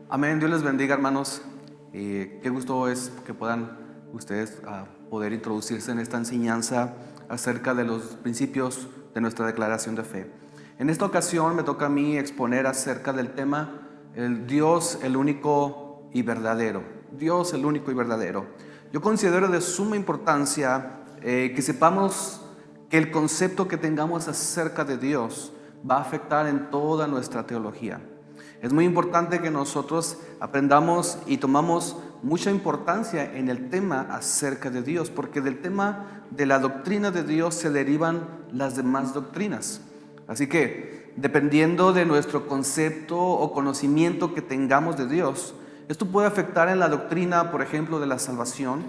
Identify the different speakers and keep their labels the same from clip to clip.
Speaker 1: Amén, Dios les bendiga, hermanos. Qué gusto es que puedan ustedes poder introducirse en esta enseñanza acerca de los principios de nuestra declaración de fe. En esta ocasión me toca a mí exponer acerca del tema el Dios, el único y verdadero. Dios, el único y verdadero. Yo considero de suma importancia que sepamos que el concepto que tengamos acerca de Dios va a afectar en toda nuestra teología. Es muy importante que nosotros aprendamos y tomamos mucha importancia en el tema acerca de Dios, porque del tema de la doctrina de Dios se derivan las demás doctrinas. Así que, dependiendo de nuestro concepto o conocimiento que tengamos de Dios, esto puede afectar en la doctrina, por ejemplo, de la salvación.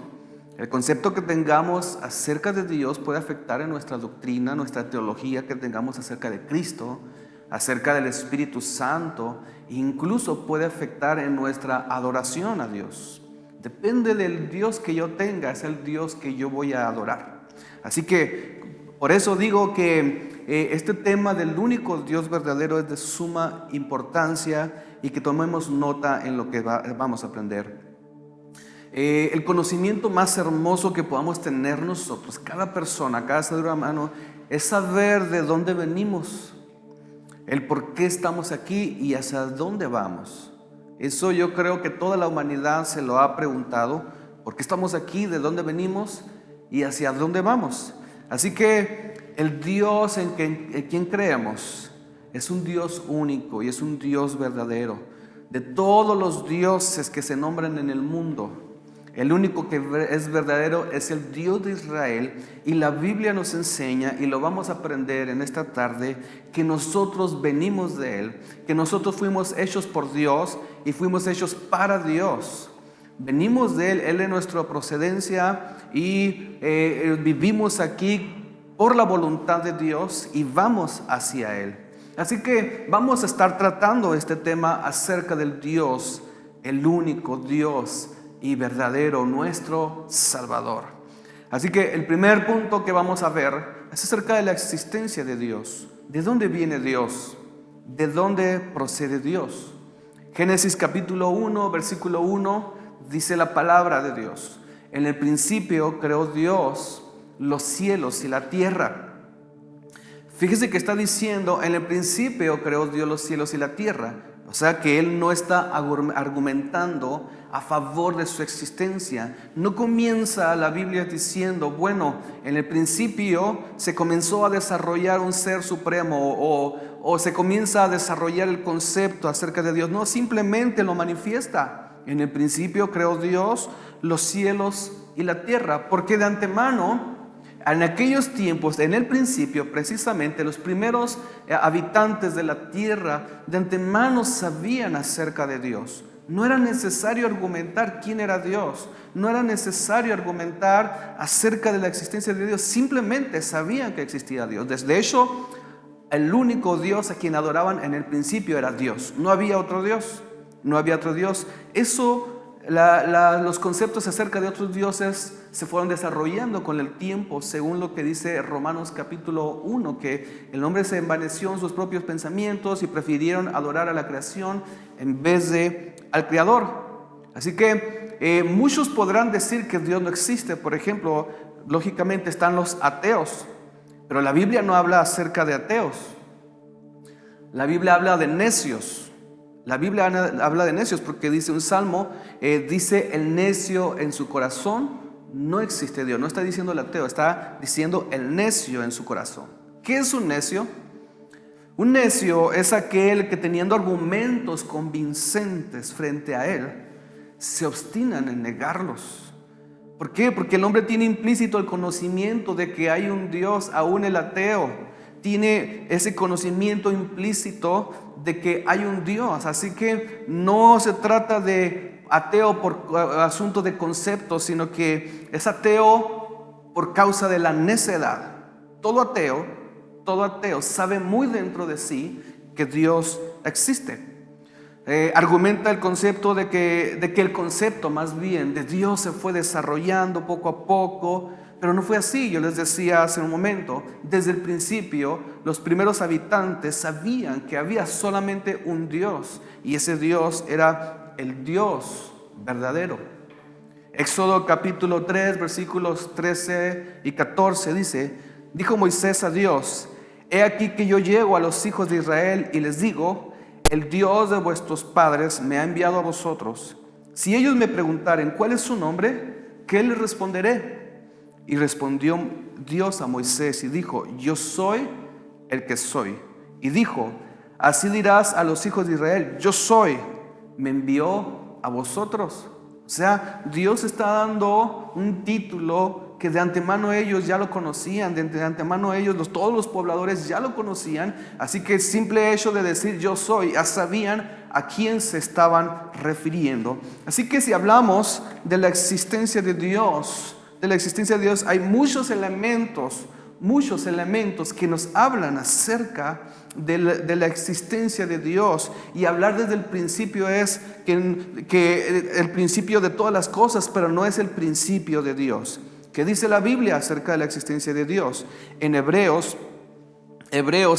Speaker 1: El concepto que tengamos acerca de Dios puede afectar en nuestra doctrina, nuestra teología que tengamos acerca de Cristo, acerca del Espíritu Santo, incluso puede afectar en nuestra adoración a Dios. Depende del Dios que yo tenga, es el Dios que yo voy a adorar. Así que por eso digo que este tema del único Dios verdadero es de suma importancia y que tomemos nota en lo que vamos a aprender. El conocimiento más hermoso que podamos tener nosotros, cada persona, cada ser humano, es saber de dónde venimos, el por qué estamos aquí y hacia dónde vamos. Eso yo creo que toda la humanidad se lo ha preguntado, ¿por qué estamos aquí? ¿De dónde venimos? ¿Y hacia dónde vamos? Así que el Dios en quien creemos es un Dios único y es un Dios verdadero. De todos los dioses que se nombran en el mundo, el único que es verdadero es el Dios de Israel, y la Biblia nos enseña, y lo vamos a aprender en esta tarde, que nosotros venimos de Él, que nosotros fuimos hechos por Dios y fuimos hechos para Dios. Venimos de Él, Él es nuestra procedencia y vivimos aquí por la voluntad de Dios y vamos hacia Él. Así que vamos a estar tratando este tema acerca del Dios, el único Dios y verdadero, nuestro Salvador. Así que el primer punto que vamos a ver es acerca de la existencia de Dios. ¿De dónde viene Dios? ¿De dónde procede Dios? Génesis capítulo 1, versículo 1, dice la palabra de Dios: en el principio creó Dios los cielos y la tierra. Fíjese que está diciendo, en el principio creó Dios los cielos y la tierra. O sea que Él no está argumentando a favor de su existencia. No comienza la Biblia diciendo, bueno, en el principio se comenzó a desarrollar un ser supremo o se comienza a desarrollar el concepto acerca de Dios. No, simplemente lo manifiesta. En el principio creó Dios los cielos y la tierra, porque de antemano, en aquellos tiempos, en el principio, precisamente los primeros habitantes de la tierra de antemano sabían acerca de Dios. No era necesario argumentar quién era Dios, no era necesario argumentar acerca de la existencia de Dios, simplemente sabían que existía Dios. De hecho, el único Dios a quien adoraban en el principio era Dios. No había otro Dios, no había otro Dios. Los conceptos acerca de otros dioses se fueron desarrollando con el tiempo, según lo que dice Romanos capítulo 1, que el hombre se envaneció en sus propios pensamientos y prefirieron adorar a la creación en vez de al Creador. Así que muchos podrán decir que Dios no existe. Por ejemplo, lógicamente están los ateos, pero la Biblia no habla acerca de ateos. La Biblia habla de necios. La Biblia habla de necios porque dice un salmo, dice el necio en su corazón, no existe Dios. No está diciendo el ateo, está diciendo el necio en su corazón. ¿Qué es un necio? Un necio es aquel que, teniendo argumentos convincentes frente a él, se obstinan en negarlos. ¿Por qué? Porque el hombre tiene implícito el conocimiento de que hay un Dios. Aún el ateo tiene ese conocimiento implícito de que hay un Dios. Así que no se trata de ateo por asunto de conceptos, sino que es ateo por causa de la necedad. Todo ateo sabe muy dentro de sí que Dios existe. Argumenta el concepto de que el concepto más bien de Dios se fue desarrollando poco a poco, pero no fue así. Yo les decía hace un momento, desde el principio los primeros habitantes sabían que había solamente un Dios, y ese Dios era el Dios verdadero. Éxodo capítulo 3, versículos 13 y 14 dice: dijo Moisés a Dios: he aquí que yo llego a los hijos de Israel y les digo: el Dios de vuestros padres me ha enviado a vosotros. Si ellos me preguntaren cuál es su nombre, ¿qué les responderé? Y respondió Dios a Moisés y dijo: yo soy el que soy. Y dijo: así dirás a los hijos de Israel: yo soy, me envió a vosotros. O sea, Dios está dando un título que de antemano ellos ya lo conocían, de antemano ellos, todos los pobladores ya lo conocían. Así que el simple hecho de decir yo soy, ya sabían a quién se estaban refiriendo. Así que si hablamos de la existencia de Dios, hay muchos elementos que nos hablan acerca de la existencia de Dios. Y hablar desde el principio es que el principio de todas las cosas, pero no es el principio de Dios. ¿Qué dice la Biblia acerca de la existencia de Dios? En Hebreos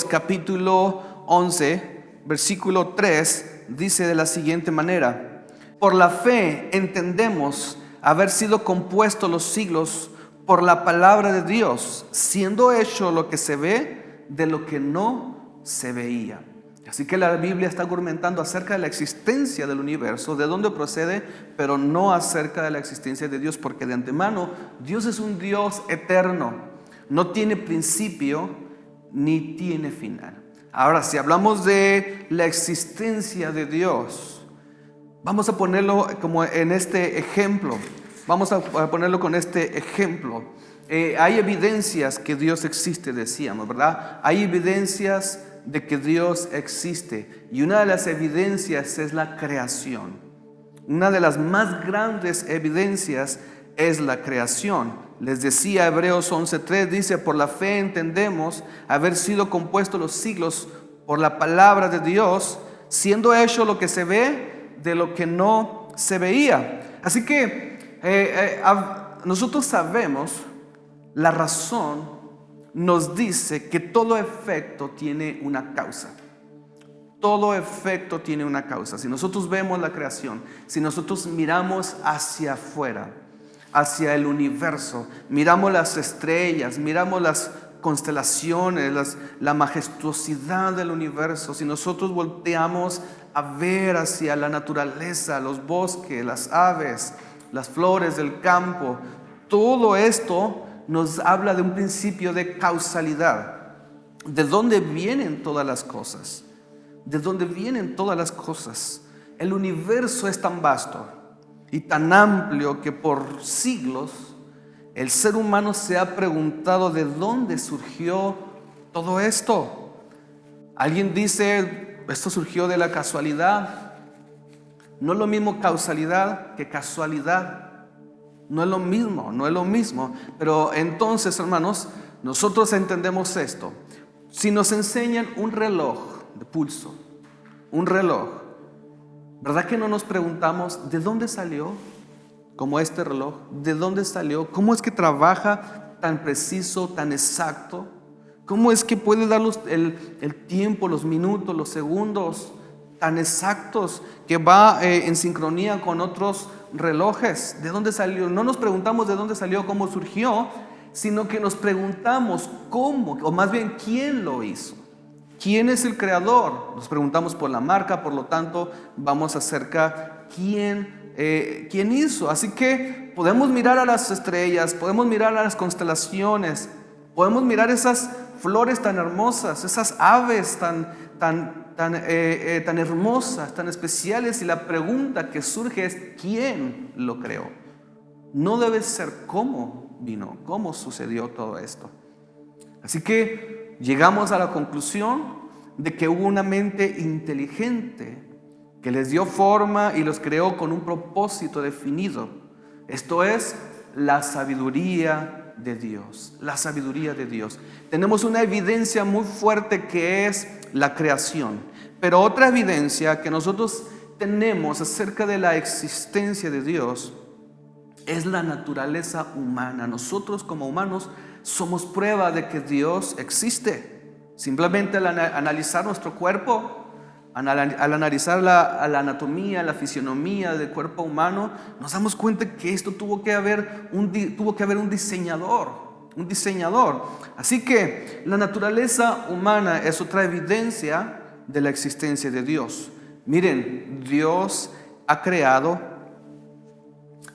Speaker 1: capítulo 11, versículo 3, dice de la siguiente manera: por la fe entendemos haber sido compuestos los siglos por la palabra de Dios, siendo hecho lo que se ve de lo que no se veía. Así que la Biblia está argumentando acerca de la existencia del universo, de dónde procede, pero no acerca de la existencia de Dios, porque de antemano Dios es un Dios eterno, no tiene principio ni tiene final. Ahora, si hablamos de la existencia de Dios, vamos a ponerlo como en este ejemplo. Vamos a ponerlo con este ejemplo. Hay evidencias que Dios existe, decíamos, ¿verdad? Hay evidencias de que Dios existe. Y una de las evidencias es la creación. Una de las más grandes evidencias es la creación. Les decía Hebreos 11:3, dice: por la fe entendemos haber sido compuestos los siglos por la palabra de Dios, siendo hecho lo que se ve de lo que no se veía. Así que nosotros sabemos, la razón nos dice que todo efecto tiene una causa. Todo efecto tiene una causa. Si nosotros vemos la creación, si nosotros miramos hacia afuera, hacia el universo, miramos las estrellas, miramos las constelaciones, la majestuosidad del universo, si nosotros volteamos a ver hacia la naturaleza, los bosques, las aves, las flores del campo, todo esto nos habla de un principio de causalidad. ¿De dónde vienen todas las cosas? ¿De dónde vienen todas las cosas? El universo es tan vasto y tan amplio que por siglos el ser humano se ha preguntado de dónde surgió todo esto. Alguien dice: esto surgió de la casualidad. No es lo mismo causalidad que casualidad. No es lo mismo. Pero entonces, hermanos, nosotros entendemos esto. Si nos enseñan un reloj de pulso, ¿verdad que no nos preguntamos de dónde salió? Como este reloj, ¿de dónde salió? ¿Cómo es que trabaja tan preciso, tan exacto? ¿Cómo es que puede dar el tiempo, los minutos, los segundos tan exactos, que va en sincronía con otros relojes? ¿De dónde salió? No nos preguntamos de dónde salió, cómo surgió, sino que nos preguntamos cómo, o más bien quién lo hizo. ¿Quién es el creador? Nos preguntamos por la marca, por lo tanto vamos acerca quién hizo. Así que podemos mirar a las estrellas, podemos mirar a las constelaciones, podemos mirar esas flores tan hermosas, esas aves tan hermosas, tan especiales, y la pregunta que surge es: ¿quién lo creó? No debe ser cómo vino, cómo sucedió todo esto. Así que llegamos a la conclusión de que hubo una mente inteligente que les dio forma y los creó con un propósito definido. Esto es la sabiduría de Dios. La sabiduría de Dios. Tenemos una evidencia muy fuerte que es la creación. Pero otra evidencia que nosotros tenemos acerca de la existencia de Dios es la naturaleza humana. Nosotros como humanos somos prueba de que Dios existe. Simplemente al analizar nuestro cuerpo, Al analizar la anatomía, la fisionomía del cuerpo humano, nos damos cuenta que esto tuvo que haber un diseñador. Así que la naturaleza humana es otra evidencia de la existencia de Dios. Miren, Dios ha creado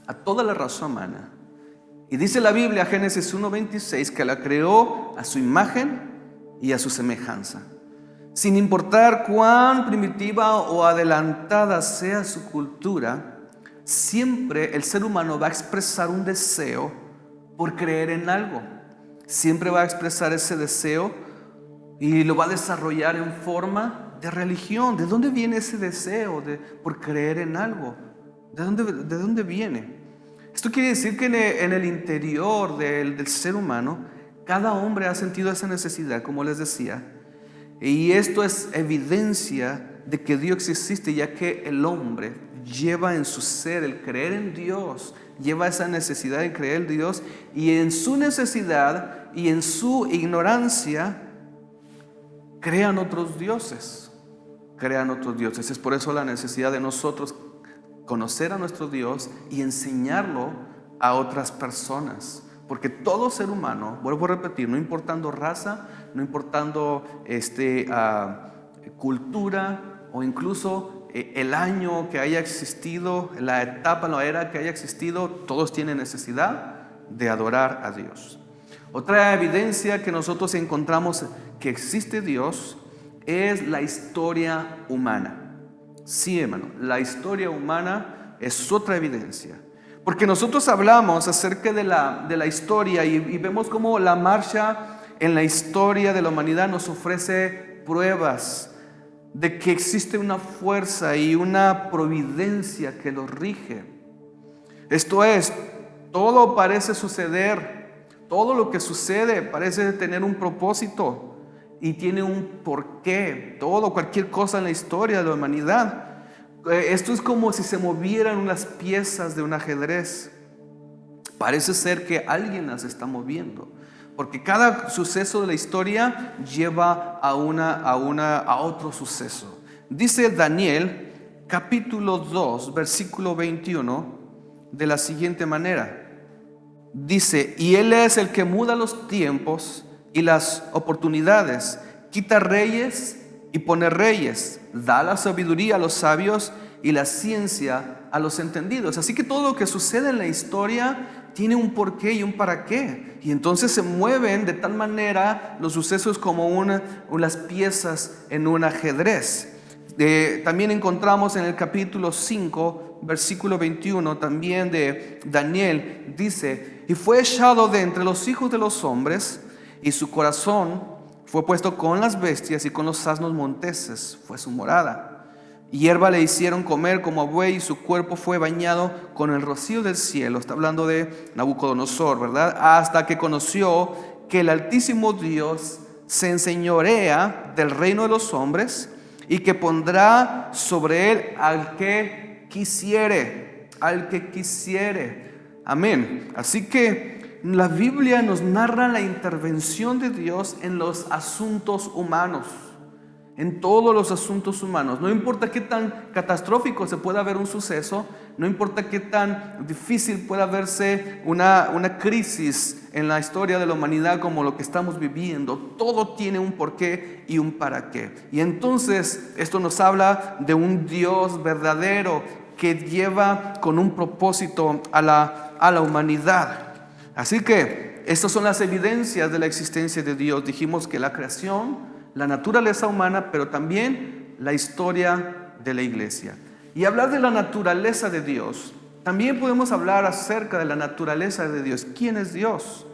Speaker 1: a toda la raza humana. Y dice la Biblia, Génesis 1:26, que la creó a su imagen y a su semejanza. Sin importar cuán primitiva o adelantada sea su cultura, siempre el ser humano va a expresar un deseo por creer en algo. Siempre va a expresar ese deseo y lo va a desarrollar en forma de religión. ¿De dónde viene ese deseo por creer en algo? ¿De dónde viene? Esto quiere decir que en el interior del ser humano, cada hombre ha sentido esa necesidad, como les decía. Y esto es evidencia de que Dios existe, ya que el hombre lleva en su ser el creer en Dios, lleva esa necesidad de creer en Dios, y en su necesidad y en su ignorancia crean otros dioses. Es por eso la necesidad de nosotros conocer a nuestro Dios y enseñarlo a otras personas. Porque todo ser humano, vuelvo a repetir, no importando raza, no importando cultura o incluso el año que haya existido, la etapa, la era que haya existido, todos tienen necesidad de adorar a Dios. Otra evidencia que nosotros encontramos que existe Dios es la historia humana. Sí, hermano, la historia humana es otra evidencia. Porque nosotros hablamos acerca de la historia y vemos cómo la marcha en la historia de la humanidad nos ofrece pruebas de que existe una fuerza y una providencia que los rige. Esto es, todo parece suceder, todo lo que sucede parece tener un propósito y tiene un porqué. Cualquier cosa en la historia de la humanidad. Esto es como si se movieran unas piezas de un ajedrez. Parece ser que alguien las está moviendo, porque cada suceso de la historia lleva a otro suceso. Dice Daniel, capítulo 2, versículo 21, de la siguiente manera. Dice, y Él es el que muda los tiempos y las oportunidades, quita reyes y pone reyes, da la sabiduría a los sabios y la ciencia a los entendidos. Así que todo lo que sucede en la historia tiene un porqué y un para qué. Y entonces se mueven de tal manera los sucesos como unas piezas en un ajedrez. También encontramos en el capítulo 5, versículo 21, también de Daniel, dice, y fue echado de entre los hijos de los hombres, y su corazón fue puesto con las bestias y con los asnos monteses, fue su morada. Hierba le hicieron comer como a buey y su cuerpo fue bañado con el rocío del cielo. Está hablando de Nabucodonosor, ¿verdad? Hasta que conoció que el Altísimo Dios se enseñorea del reino de los hombres y que pondrá sobre él al que quisiere. Amén. Así que la Biblia nos narra la intervención de Dios en los asuntos humanos. En todos los asuntos humanos. No importa qué tan catastrófico se pueda ver un suceso, no importa qué tan difícil pueda verse una crisis en la historia de la humanidad como lo que estamos viviendo, todo tiene un porqué y un para qué. Y entonces esto nos habla de un Dios verdadero que lleva con un propósito a la humanidad. Así que estas son las evidencias de la existencia de Dios. Dijimos que la creación, la naturaleza humana, pero también la historia de la iglesia. Y hablar de la naturaleza de Dios, también podemos hablar acerca de la naturaleza de Dios. ¿Quién es Dios?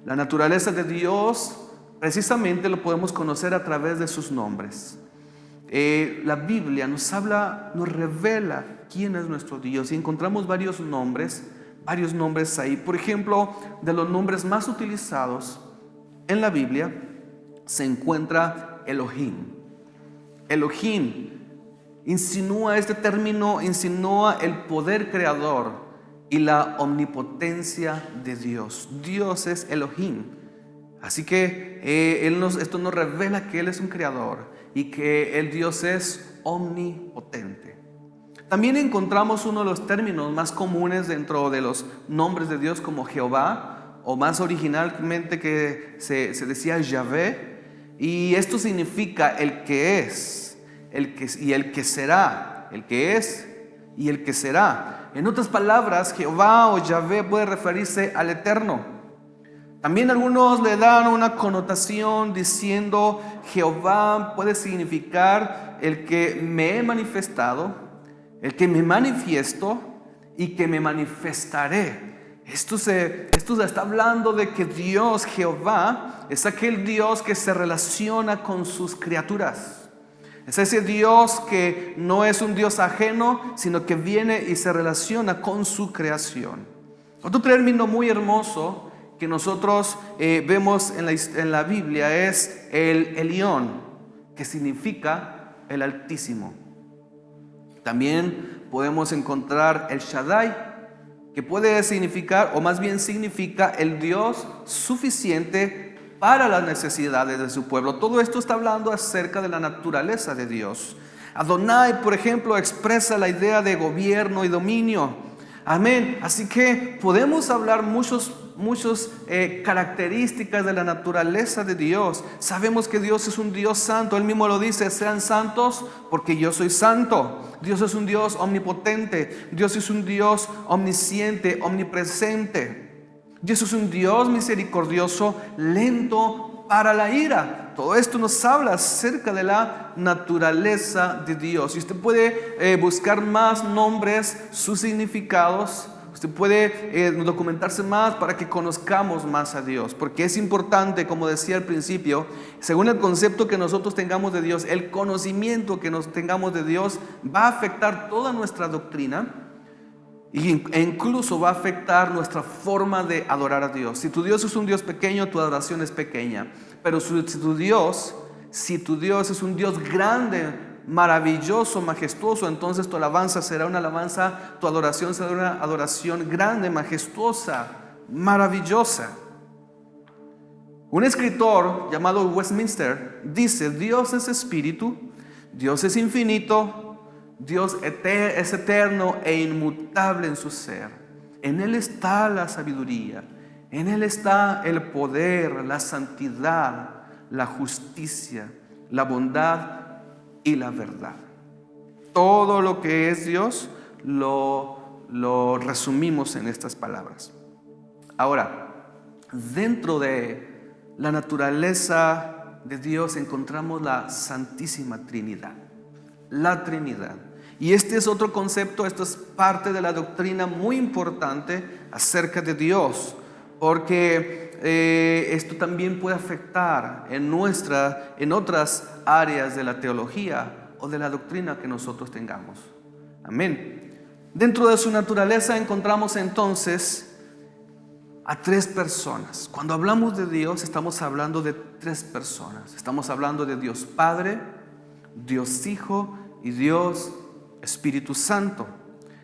Speaker 1: La naturaleza de Dios precisamente lo podemos conocer a través de sus nombres. La Biblia nos revela quién es nuestro Dios y encontramos varios nombres ahí. Por ejemplo, de los nombres más utilizados en la Biblia se encuentra Elohim. Elohim este término insinúa el poder creador y la omnipotencia de Dios. Dios es Elohim. Así que esto nos revela que Él es un creador y que el Dios es omnipotente. También encontramos uno de los términos más comunes dentro de los nombres de Dios como Jehová, o más originalmente que se decía Yahvé, y esto significa el que es, y el que será, el que es y el que será. En otras palabras, Jehová o Yahvé puede referirse al Eterno. También algunos le dan una connotación diciendo Jehová puede significar el que me he manifestado, el que me manifiesto y que me manifestaré. Esto está hablando de que Dios, Jehová, es aquel Dios que se relaciona con sus criaturas. Es ese Dios que no es un Dios ajeno, sino que viene y se relaciona con su creación. Otro término muy hermoso que nosotros vemos en la Biblia es el Elión, que significa el Altísimo. También podemos encontrar el Shaddai, que puede significar, o más bien significa, el Dios suficiente para las necesidades de su pueblo. Todo esto está hablando acerca de la naturaleza de Dios. Adonai, por ejemplo, expresa la idea de gobierno y dominio. Amén. Así que podemos hablar muchas características de la naturaleza de Dios. Sabemos que Dios es un Dios santo. Él mismo lo dice: sean santos porque yo soy santo. Dios es un Dios omnipotente. Dios es un Dios omnisciente, omnipresente. Dios es un Dios misericordioso, lento para la ira. Todo esto nos habla acerca de la naturaleza de Dios. Y usted puede buscar más nombres, sus significados. Usted puede documentarse más para que conozcamos más a Dios. Porque es importante, como decía al principio, según el concepto que nosotros tengamos de Dios, el conocimiento que nos tengamos de Dios va a afectar toda nuestra doctrina. E incluso va a afectar nuestra forma de adorar a Dios. Si tu Dios es un Dios pequeño, tu adoración es pequeña. Pero si tu Dios es un Dios grande, maravilloso, majestuoso, entonces tu alabanza será una alabanza, tu adoración será una adoración grande, majestuosa, maravillosa. Un escritor llamado Westminster dice: Dios es espíritu, Dios es infinito, Dios es eterno e inmutable en su ser. En Él está la sabiduría, en Él está el poder, la santidad, la justicia, la bondad y la verdad. Todo lo que es Dios lo resumimos en estas palabras. Ahora, dentro de la naturaleza de Dios encontramos la Santísima Trinidad, la Trinidad. Y este es otro concepto, esto es parte de la doctrina muy importante acerca de Dios, porque esto también puede afectar en otras áreas de la teología o de la doctrina que nosotros tengamos. Amén. Dentro de su naturaleza encontramos entonces a tres personas. Cuando hablamos de Dios, estamos hablando de tres personas. Estamos hablando de Dios Padre, Dios Hijo y Dios Espíritu Santo.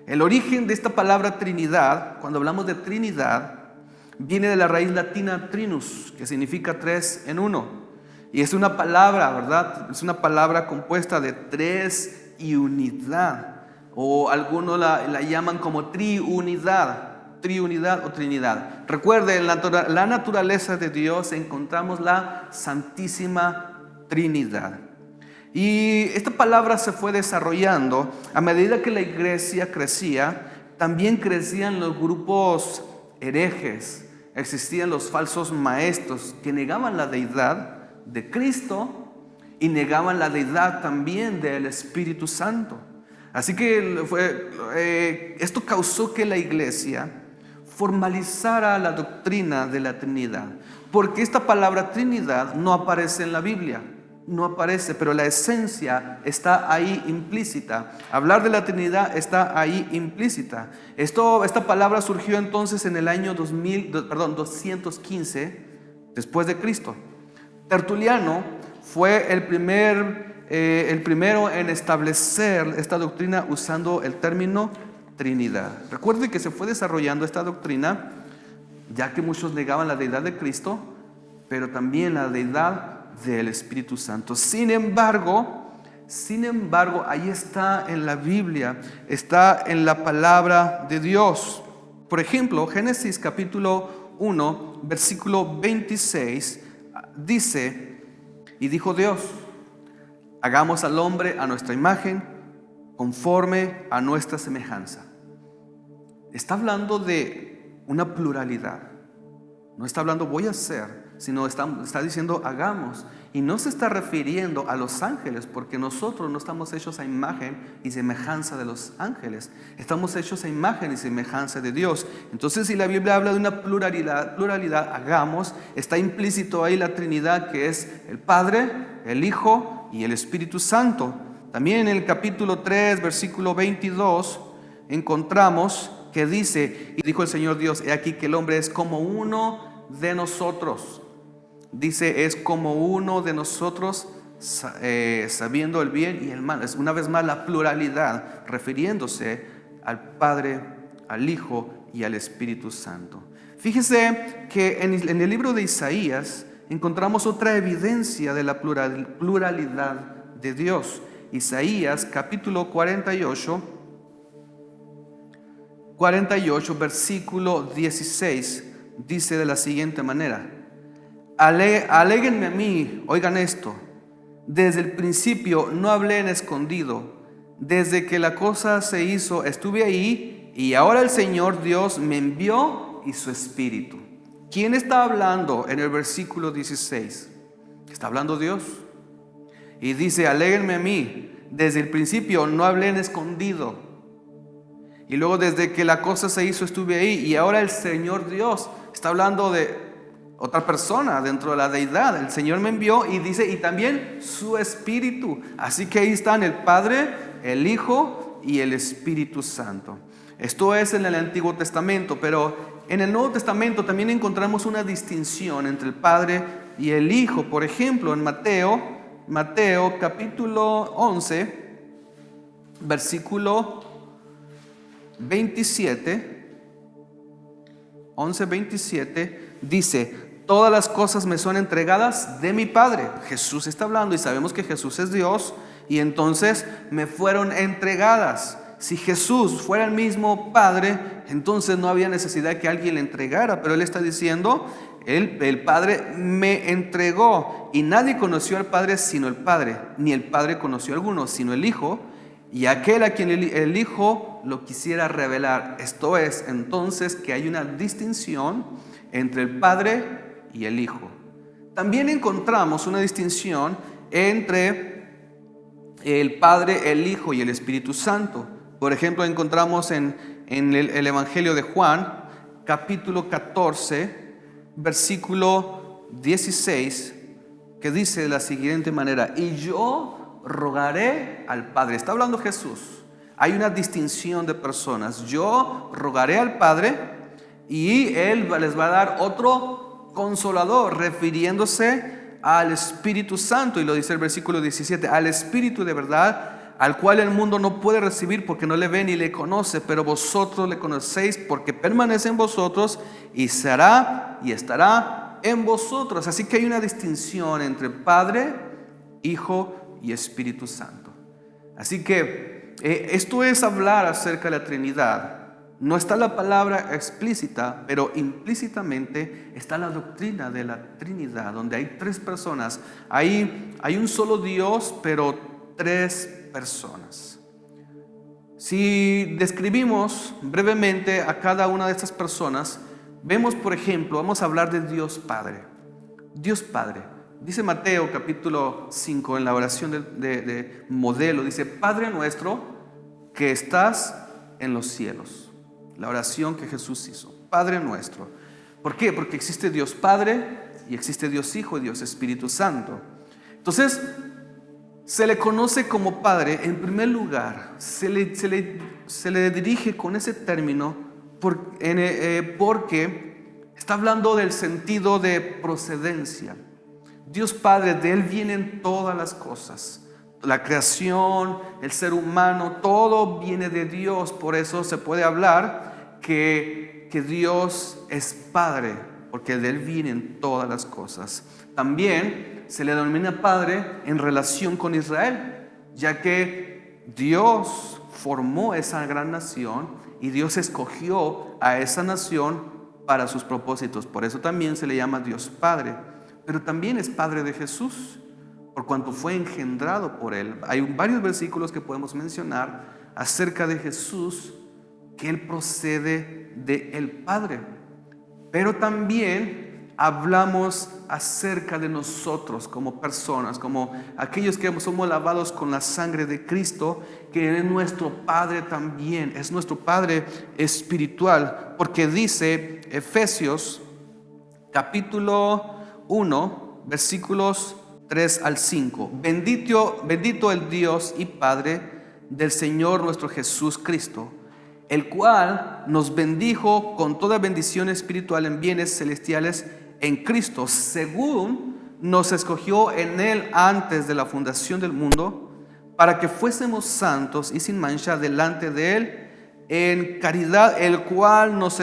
Speaker 1: El origen de esta palabra Trinidad, cuando hablamos de Trinidad, viene de la raíz latina trinus, que significa tres en uno. Y es una palabra, ¿verdad? Es una palabra compuesta de tres y unidad. O algunos la llaman como triunidad o Trinidad. Recuerde, en la naturaleza de Dios encontramos la Santísima Trinidad. Y esta palabra se fue desarrollando a medida que la iglesia crecía. También crecían los grupos herejes, existían los falsos maestros que negaban la deidad de Cristo y negaban la deidad también del Espíritu Santo. Así que esto causó que la iglesia formalizara la doctrina de la Trinidad, porque esta palabra Trinidad no aparece en la Biblia. No aparece, pero la esencia está ahí implícita. Hablar de la Trinidad está ahí implícita. Esta palabra surgió entonces en el año 215 después de Cristo. Tertuliano fue el primero en establecer esta doctrina usando el término Trinidad. Recuerde que se fue desarrollando esta doctrina, ya que muchos negaban la deidad de Cristo, pero también la deidad del Espíritu Santo. Sin embargo, Sin embargo, ahí está en la Biblia, está en la palabra de Dios. Por ejemplo, Génesis capítulo 1, versículo 26, dice: y dijo Dios, hagamos al hombre a nuestra imagen, conforme a nuestra semejanza. Está hablando de una pluralidad. No está hablando voy a hacer, sino está diciendo hagamos. Y no se está refiriendo a los ángeles, porque nosotros no estamos hechos a imagen y semejanza de los ángeles. Estamos hechos a imagen y semejanza de Dios. Entonces, si la Biblia habla de una pluralidad, hagamos, está implícito ahí la Trinidad, que es el Padre, el Hijo y el Espíritu Santo. También en el capítulo 3, versículo 22, encontramos que dice: y dijo el Señor Dios, he aquí que el hombre es como uno de nosotros. Dice, es como uno de nosotros, sabiendo el bien y el mal. Es una vez más la pluralidad, refiriéndose al Padre, al Hijo y al Espíritu Santo. Fíjese que en el libro de Isaías encontramos otra evidencia de la pluralidad de Dios. Isaías capítulo 48, versículo 16, dice de la siguiente manera: Aléguenme a mí, oigan esto, desde el principio no hablé en escondido, desde que la cosa se hizo estuve ahí, y ahora el Señor Dios me envió y su Espíritu. ¿Quién está hablando en el versículo 16? Está hablando Dios. Y dice, aléguenme a mí, desde el principio no hablé en escondido. Y luego desde que la cosa se hizo estuve ahí, y ahora el Señor Dios. Está hablando de otra persona dentro de la deidad. El Señor me envió y dice, y también su Espíritu. Así que ahí están el Padre, el Hijo y el Espíritu Santo. Esto es en el Antiguo Testamento, pero en el Nuevo Testamento también encontramos una distinción entre el Padre y el Hijo. Por ejemplo, en Mateo capítulo 11, versículo 27, 11:27, dice: todas las cosas me son entregadas de mi Padre. Jesús está hablando y sabemos que Jesús es Dios, y entonces me fueron entregadas. Si Jesús fuera el mismo Padre, entonces no había necesidad de que alguien le entregara, pero Él está diciendo, el Padre me entregó, y nadie conoció al Padre sino el Padre, ni el Padre conoció a alguno sino el Hijo, y aquel a quien el Hijo lo quisiera revelar. Esto es entonces que hay una distinción entre el Padre y el Hijo. También encontramos una distinción entre el Padre, el Hijo y el Espíritu Santo. Por ejemplo, encontramos en el Evangelio de Juan, capítulo 14, versículo 16, que dice de la siguiente manera: y yo rogaré al Padre. Está hablando Jesús. Hay una distinción de personas. Yo rogaré al Padre y Él les va a dar otro consolador, refiriéndose al Espíritu Santo. Y lo dice el versículo 17: al Espíritu de verdad, al cual el mundo no puede recibir porque no le ve ni le conoce, pero vosotros le conocéis porque permanece en vosotros y será y estará en vosotros. Así que hay una distinción entre Padre, Hijo y Espíritu Santo. Así que esto es hablar acerca de la Trinidad. No está la palabra explícita, pero implícitamente está la doctrina de la Trinidad, donde hay tres personas. Hay un solo Dios, pero tres personas. Si describimos brevemente a cada una de estas personas, vemos, por ejemplo, vamos a hablar de Dios Padre. Dios Padre. Dice Mateo capítulo 5 en la oración de modelo, dice: Padre nuestro que estás en los cielos. La oración que Jesús hizo, Padre nuestro. ¿Por qué? Porque existe Dios Padre y existe Dios Hijo y Dios Espíritu Santo. Entonces, se le conoce como Padre, en primer lugar, se le dirige con ese término porque está hablando del sentido de procedencia. Dios Padre, de Él vienen todas las cosas. La creación, el ser humano, todo viene de Dios. Por eso se puede hablar que Dios es Padre, porque de Él vienen todas las cosas. También se le denomina Padre en relación con Israel. ya que Dios formó esa gran nación y Dios escogió a esa nación para sus propósitos. Por eso también se le llama Dios Padre, pero también es Padre de Jesús, por cuanto fue engendrado por Él. Hay varios versículos que podemos mencionar acerca de Jesús, que Él procede del Padre. Pero también hablamos acerca de nosotros como personas, como aquellos que somos lavados con la sangre de Cristo, que es nuestro Padre también, es nuestro Padre espiritual, porque dice Efesios capítulo 1, versículos 3 al 5. Bendito el Dios y Padre del Señor nuestro Jesús Cristo, el cual nos bendijo con toda bendición espiritual en bienes celestiales en Cristo, según nos escogió en Él antes de la fundación del mundo, para que fuésemos santos y sin mancha delante de Él en caridad, el cual nos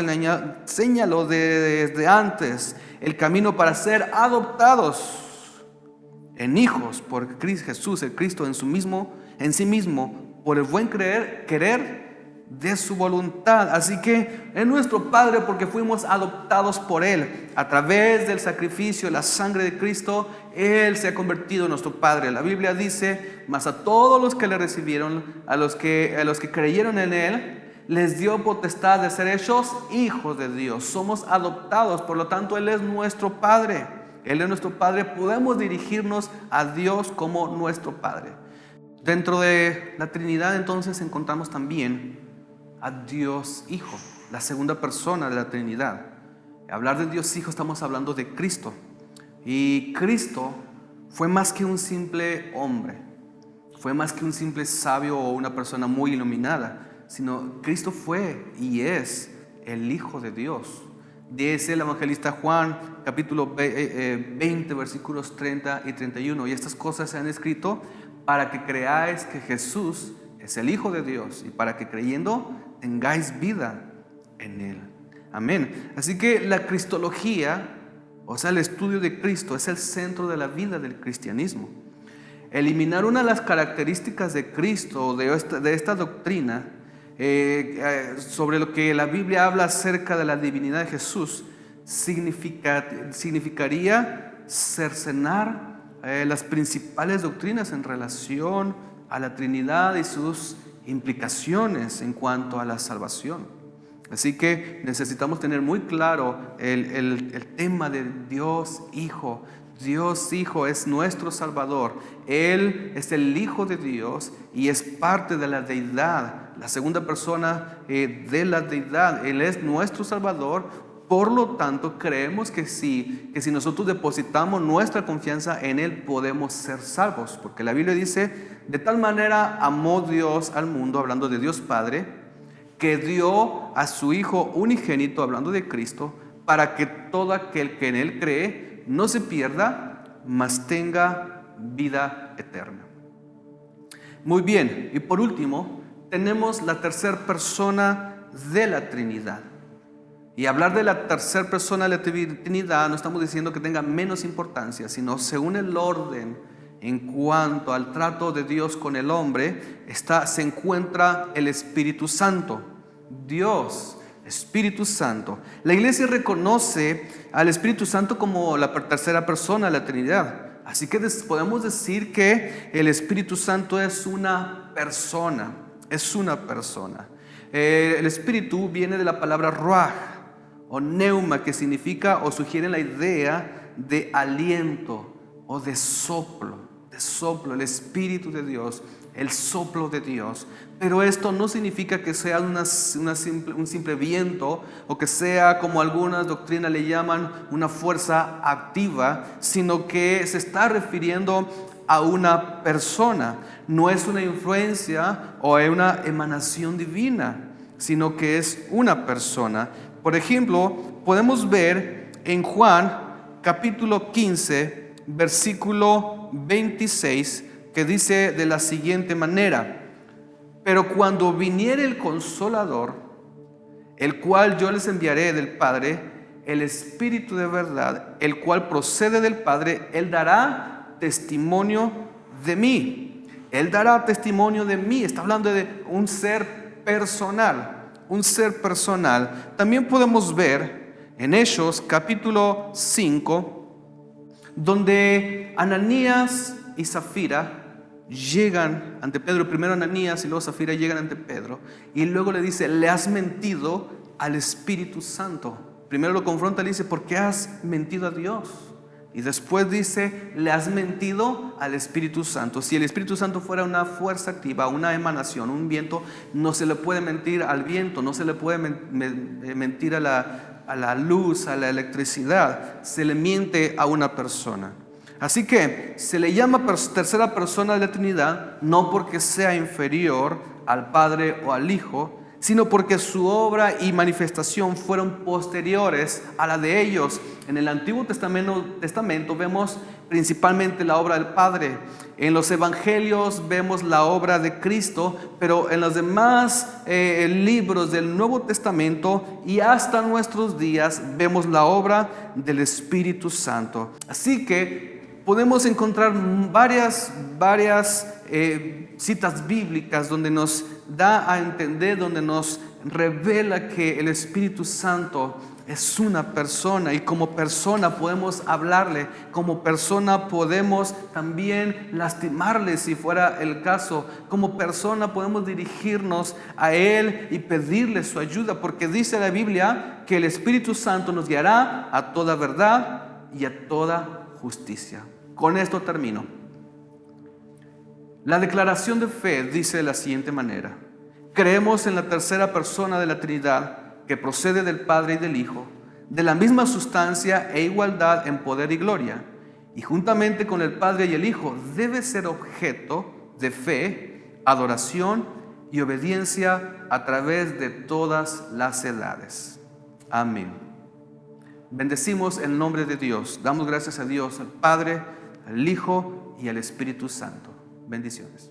Speaker 1: señaló desde antes el camino para ser adoptados en hijos por Cristo Jesús, el Cristo en sí mismo, por el buen querer de su voluntad. Así que es nuestro Padre porque fuimos adoptados por Él. A través del sacrificio, la sangre de Cristo, Él se ha convertido en nuestro Padre. La Biblia dice: mas a todos los que le recibieron, a los que creyeron en Él, les dio potestad de ser hechos hijos de Dios. Somos adoptados, por lo tanto Él es nuestro Padre. Él es nuestro Padre, podemos dirigirnos a Dios como nuestro Padre. Dentro de la Trinidad entonces encontramos también a Dios Hijo, la segunda persona de la Trinidad. Hablar de Dios Hijo, estamos hablando de Cristo. Y Cristo fue más que un simple hombre, fue más que un simple sabio o una persona muy iluminada, sino Cristo fue y es el Hijo de Dios. Dice el evangelista Juan, capítulo 20, versículos 30 y 31. Y estas cosas se han escrito para que creáis que Jesús es el Hijo de Dios y para que creyendo tengáis vida en Él. Amén. Así que la cristología, o sea, el estudio de Cristo, es el centro de la vida del cristianismo. Eliminar una de las características de Cristo, de esta doctrina, sobre lo que la Biblia habla acerca de la divinidad de Jesús, significaría cercenar las principales doctrinas en relación a la Trinidad y sus implicaciones en cuanto a la salvación. Así que necesitamos tener muy claro el tema de Dios Hijo. Dios Hijo es nuestro Salvador. Él es el Hijo de Dios y es parte de la deidad, la segunda persona de la deidad. Él es nuestro Salvador. Por lo tanto, creemos que si nosotros depositamos nuestra confianza en Él, podemos ser salvos. Porque la Biblia dice: de tal manera amó Dios al mundo, hablando de Dios Padre, que dio a su Hijo unigénito, hablando de Cristo, para que todo aquel que en Él cree no se pierda, mas tenga vida eterna. Muy bien, y por último, tenemos la tercera persona de la Trinidad. Y hablar de la tercera persona de la Trinidad no estamos diciendo que tenga menos importancia, sino según el orden en cuanto al trato de Dios con el hombre, se encuentra el Espíritu Santo. Dios, Espíritu Santo. La iglesia reconoce al Espíritu Santo como la tercera persona de la Trinidad. Así que podemos decir que el Espíritu Santo es una persona. Es una persona. El Espíritu viene de la palabra ruach o neuma, que significa o sugiere la idea de aliento o de soplo. El Espíritu de Dios, el soplo de Dios. Pero esto no significa que sea un simple viento, o que sea, como algunas doctrinas le llaman, una fuerza activa, sino que se está refiriendo a una persona. No es una influencia o una emanación divina, sino que es una persona. Por ejemplo, podemos ver en Juan capítulo 15, versículo 26, que dice de la siguiente manera: pero cuando viniere el Consolador, el cual yo les enviaré del Padre, el Espíritu de verdad, el cual procede del Padre, Él dará testimonio de mí. Él dará testimonio de mí. Está hablando de un ser personal, un ser personal. También podemos ver en Hechos capítulo 5, donde Ananías y Zafira llegan ante Pedro. Primero Ananías y luego Zafira llegan ante Pedro, y luego le dice: le has mentido al Espíritu Santo. Primero lo confronta, le dice: ¿por qué has mentido a Dios? Y después dice: le has mentido al Espíritu Santo. Si el Espíritu Santo fuera una fuerza activa, una emanación, un viento, no se le puede mentir al viento, no se le puede mentir a la luz, a la electricidad. Se le miente a una persona. Así que se le llama tercera persona de la Trinidad, no porque sea inferior al Padre o al Hijo, sino porque su obra y manifestación fueron posteriores a la de ellos. En el Antiguo Testamento vemos principalmente la obra del Padre. En los Evangelios vemos la obra de Cristo, pero en los demás libros del Nuevo Testamento y hasta nuestros días vemos la obra del Espíritu Santo. Así que podemos encontrar varias citas bíblicas donde nos da a entender, donde nos revela que el Espíritu Santo es una persona, y como persona podemos hablarle, como persona podemos también lastimarle si fuera el caso, como persona podemos dirigirnos a Él y pedirle su ayuda, porque dice la Biblia que el Espíritu Santo nos guiará a toda verdad y a toda justicia. Con esto termino. La declaración de fe dice de la siguiente manera: creemos en la tercera persona de la Trinidad, que procede del Padre y del Hijo, de la misma sustancia e igualdad en poder y gloria, y juntamente con el Padre y el Hijo debe ser objeto de fe, adoración y obediencia a través de todas las edades. Amén. Bendecimos el nombre de Dios. Damos gracias a Dios, al Padre, al Hijo y al Espíritu Santo. Bendiciones.